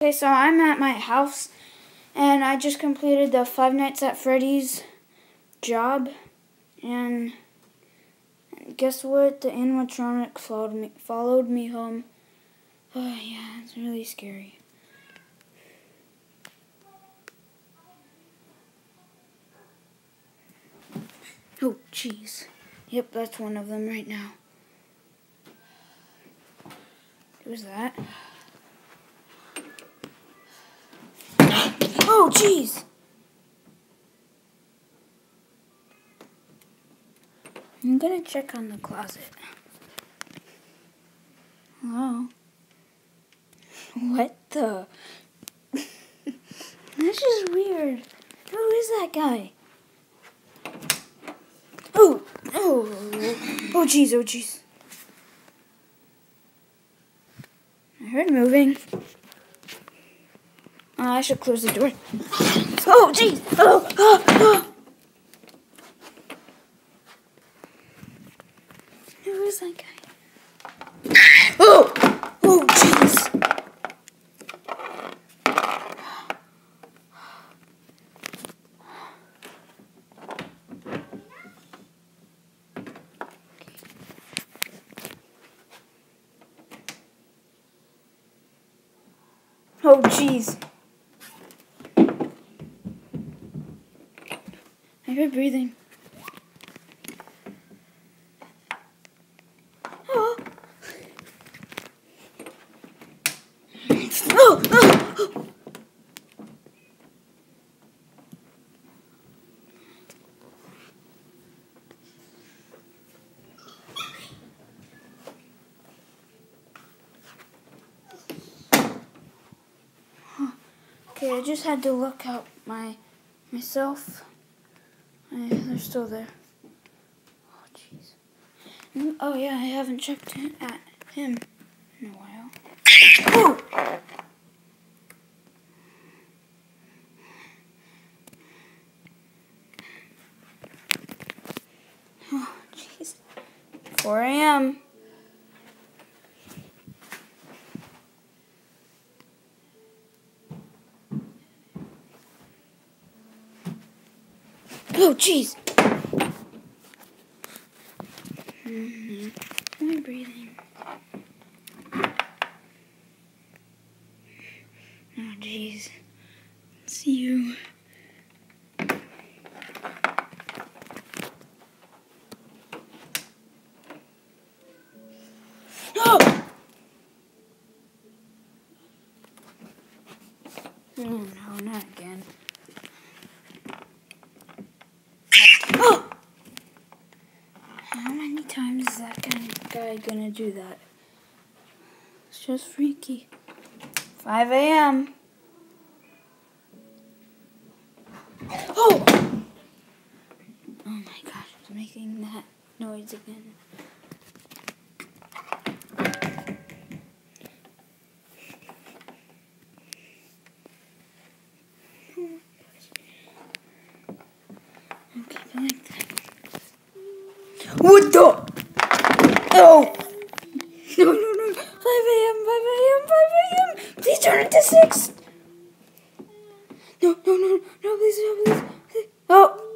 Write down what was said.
Okay, so I'm at my house, and I just completed the Five Nights at Freddy's job, and guess what? The animatronic followed me home. Oh yeah, it's really scary. Oh jeez. Yep, that's one of them right now. Who's that? Oh jeez. I'm gonna check on the closet. Hello? What the? That's just weird. Who is that guy? Oh jeez, oh jeez. I heard moving. I should close the door. Oh jeez. Oh. Who is that guy? Oh jeez. Oh jeez. I heard breathing. Oh. Oh. Okay, I just had to look out myself. They're still there. Oh jeez. Oh yeah, I haven't checked at him in a while. Oh! Oh jeez. 4 a.m. Oh jeez. Am I breathing? Oh jeez. See you. Oh! Oh no, not again. Oh! How many times is that guy gonna do that? It's just freaky. 5 a.m. Oh! Oh my gosh, it's making that noise again. Okay, like that. What the? Oh! No. 5 a.m. Please turn it to 6. No, please. Oh!